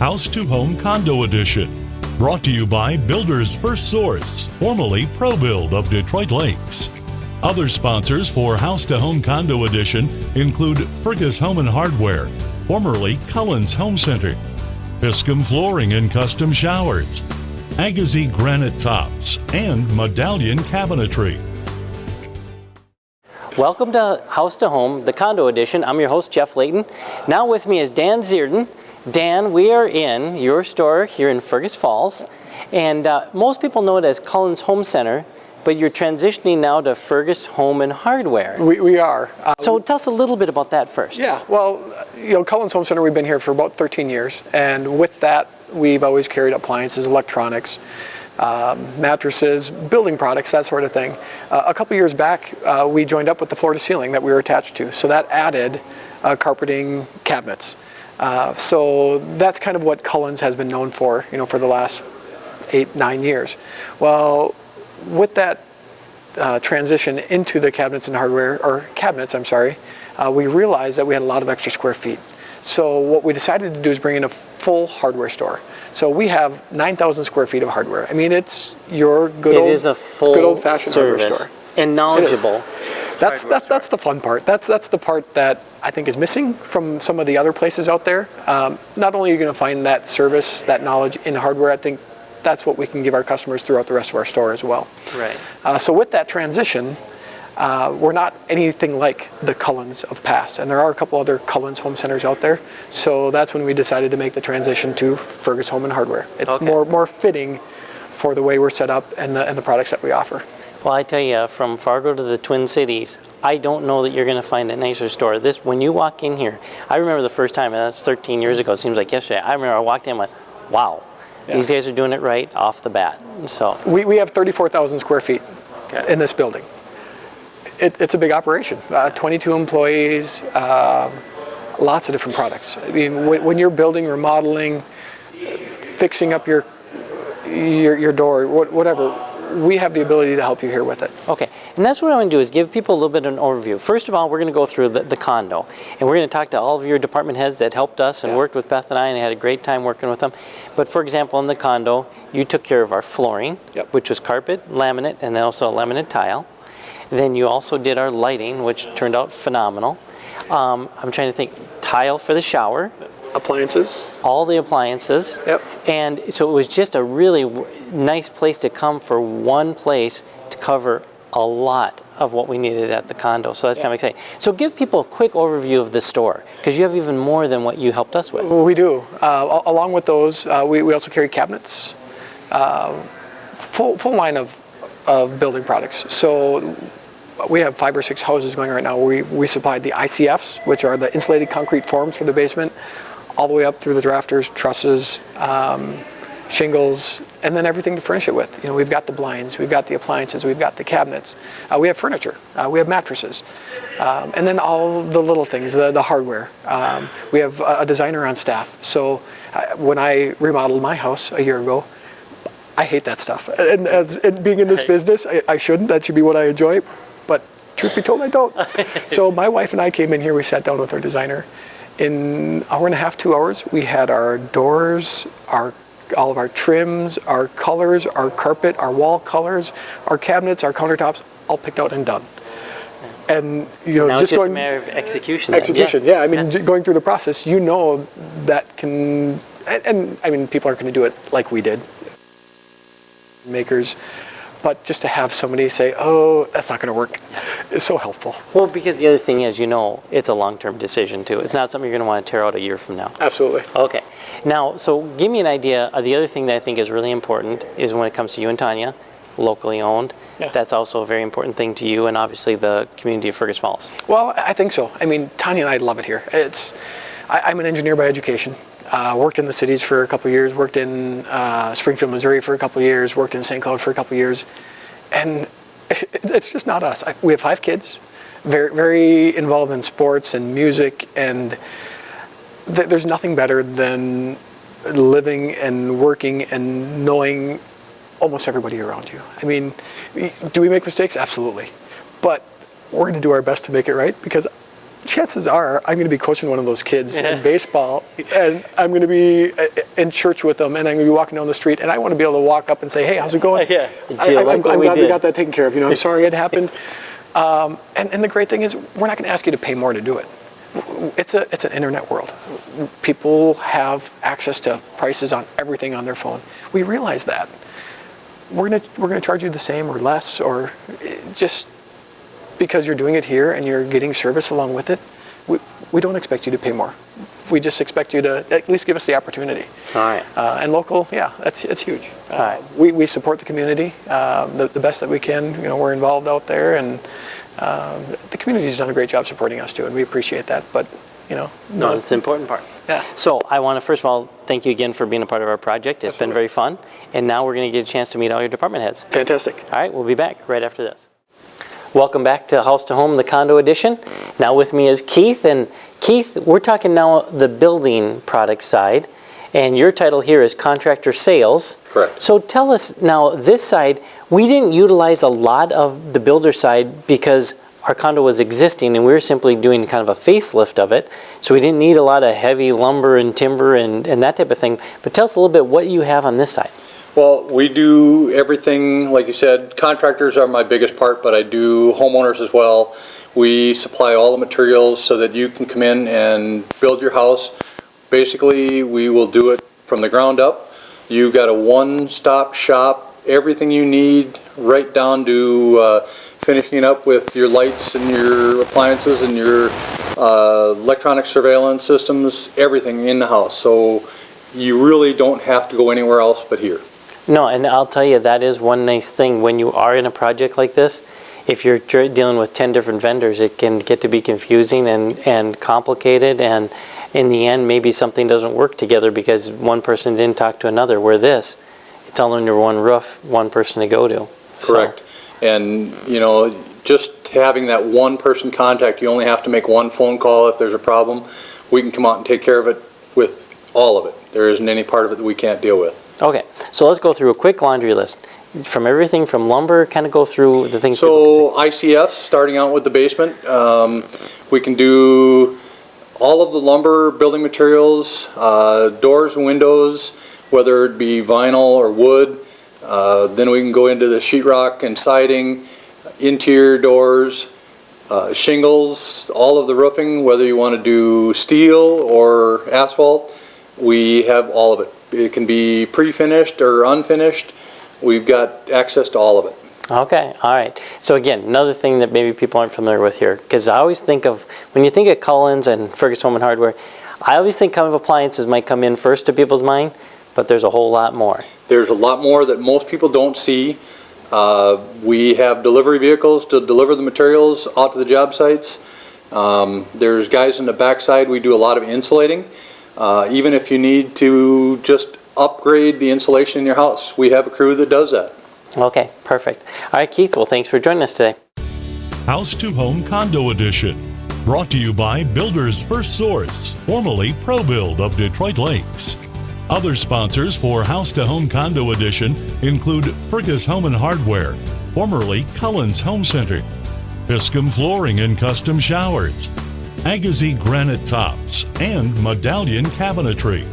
House to Home Condo Edition. Brought to you by Builders First Source, formerly ProBuild of Detroit Lakes. Other sponsors for House to Home Condo Edition include Fergus Home and Hardware, formerly Cullen's Home Center, Piscum Flooring and Custom Showers, Agassiz Granite Tops, and Medallion Cabinetry. Welcome to House to Home, the Condo Edition. I'm your host, Jeff Layton. Now with me is Dan Zierden. Dan, we are in your store here in Fergus Falls, and most people know it as Cullen's Home Center, but you're transitioning now to Fergus Home and Hardware. We are. So tell us a little bit about that first. Yeah, well, Cullen's Home Center, we've been here for about 13 years, and with that, we've always carried appliances, electronics, mattresses, building products, that sort of thing. A couple years back, we joined up with the floor to ceiling that we were attached to, so that added carpeting, cabinets. So that's kind of what Cullen's has been known for, for the last 8-9 years. Well, with that transition into the cabinets and hardware, or cabinets, I'm sorry, we realized that we had a lot of extra square feet. So what we decided to do is bring in a full hardware store. So we have 9,000 square feet of hardware. I mean, it's your good old-fashioned hardware store. And knowledgeable. That's the fun part. That's the part that I think is missing from some of the other places out there. Not only are you going to find that service, that knowledge in hardware, I think that's what we can give our customers throughout the rest of our store as well. Right. So with that transition, we're not anything like the Cullen's of past, and there are a couple other Cullen's home centers out there. So that's when we decided to make the transition to Fergus Home and Hardware. It's more fitting for the way we're set up and the products that we offer. Well, I tell you, from Fargo to the Twin Cities, I don't know that you're going to find a nicer store. When you walk in here, I remember the first time, and that's 13 years ago. It seems like yesterday. I remember I walked in and went, wow. Yeah. These guys are doing it right off the bat. So we have 34,000 square feet in this building. It's a big operation. 22 employees, lots of different products. I mean, when you're building, remodeling, fixing up your door, whatever, we have the ability to help you here with it. Okay, and that's what I want to do is give people a little bit of an overview. First of all, we're going to go through the condo, and we're going to talk to all of your department heads that helped us and worked with Beth and I, and had a great time working with them. But for example, in the condo, you took care of our flooring, which was carpet, laminate, and then also laminate tile. Then you also did our lighting, which turned out phenomenal. I'm trying to think, tile for the shower. Appliances. All the appliances. Yep. And so it was just a really nice place to come for one place to cover a lot of what we needed at the condo. So that's kind of exciting. So give people a quick overview of the store, because you have even more than what you helped us with. Well, we do. Along with those, we also carry cabinets, full line of building products. So we have 5 or 6 houses going right now. We supplied the ICFs, which are the insulated concrete forms for the basement, all the way up through the drafters, trusses, shingles, and then everything to furnish it with. We've got the blinds, we've got the appliances, we've got the cabinets, we have furniture, we have mattresses, and then all the little things, the hardware. We have a designer on staff. So when I remodeled my house a year ago, I hate that stuff. And being in this business, I shouldn't. That should be what I enjoy. But truth be told, I don't. So my wife and I came in here, we sat down with our designer. In an hour and a half, 2 hours, we had our doors, all of our trims, our colors, our carpet, our wall colors, our cabinets, our countertops, all picked out and done. And now just it's going a matter of execution. Yeah. I mean, going through the process, that can, and I mean, people aren't going to do it like we did, makers. But just to have somebody say, oh, that's not going to work, is so helpful. Well, because the other thing is, it's a long-term decision too. It's not something you're going to want to tear out a year from now. Absolutely. Okay. Now, so give me an idea. The other thing that I think is really important is when it comes to you and Tanya, locally owned. Yeah. That's also a very important thing to you, and obviously the community of Fergus Falls. Well, I think so. I mean, Tanya and I love it here. I'm an engineer by education. Worked in the cities for a couple of years, worked in Springfield, Missouri for a couple of years, worked in St. Cloud for a couple of years, and it's just not us. We have 5 kids, very, very involved in sports and music, and there's nothing better than living and working and knowing almost everybody around you. I mean, do we make mistakes? Absolutely. But we're going to do our best to make it right, because chances are I'm going to be coaching one of those kids in baseball, and I'm going to be in church with them, and I'm going to be walking down the street, and I want to be able to walk up and say, hey, how's it going? Yeah. I'm glad we got that taken care of. I'm sorry it happened. And the great thing is, we're not going to ask you to pay more to do it. It's an internet world. People have access to prices on everything on their phone. We realize that. We're gonna charge you the same or less, or just because you're doing it here and you're getting service along with it. We don't expect you to pay more. We just expect you to at least give us the opportunity. All right. And local, yeah, it's huge. All right. We support the community the best that we can. We're involved out there, and the community's done a great job supporting us too, and we appreciate that. But no, it's the important part. Yeah. So I want to first of all thank you again for being a part of our project. It's been very fun, and now we're going to get a chance to meet all your department heads. Fantastic. All right, we'll be back right after this. Welcome back to House to Home, the condo edition. Now with me is Keith, and Keith, we're talking now the building product side, and your title here is Contractor Sales. Correct. So tell us now, this side, we didn't utilize a lot of the builder side because our condo was existing and we were simply doing kind of a facelift of it. So we didn't need a lot of heavy lumber and timber and that type of thing. But tell us a little bit what you have on this side. Well, we do everything, like you said. Contractors are my biggest part, but I do homeowners as well. We supply all the materials so that you can come in and build your house. Basically, we will do it from the ground up. You've got a one-stop shop, everything you need, right down to finishing up with your lights and your appliances and your electronic surveillance systems, everything in the house. So you really don't have to go anywhere else but here. No, and I'll tell you, that is one nice thing when you are in a project like this. If you're dealing with 10 different vendors, it can get to be confusing and complicated, and in the end, maybe something doesn't work together because one person didn't talk to another. Where this, it's all under one roof, one person to go to. Correct. So. And, just having that one person contact, you only have to make one phone call if there's a problem. We can come out and take care of it with all of it. There isn't any part of it that we can't deal with. Okay, so let's go through a quick laundry list. From everything from lumber, kind of go through the things. So ICF, starting out with the basement, we can do all of the lumber, building materials, doors and windows, whether it be vinyl or wood. Then we can go into the sheetrock and siding, interior doors, shingles, all of the roofing, whether you want to do steel or asphalt. We have all of it. It can be pre-finished or unfinished. We've got access to all of it. Okay, all right. So again, another thing that maybe people aren't familiar with here, because I always think of, when you think of Cullens and Fergus Home and Hardware, I always think kind of appliances might come in first to people's mind, but there's a whole lot more. There's a lot more that most people don't see. We have delivery vehicles to deliver the materials out to the job sites. There's guys in the backside. We do a lot of insulating. Even if you need to just upgrade the insulation in your house, we have a crew that does that. Okay, perfect. All right, Keith, well, thanks for joining us today. House to Home Condo Edition, brought to you by Builders First Source, formerly ProBuild of Detroit Lakes. Other sponsors for House to Home Condo Edition include Fergus Home and Hardware, formerly Cullens Home Center, Piscum Flooring and Custom Showers, Agassiz Granite Tops, and Medallion Cabinetry.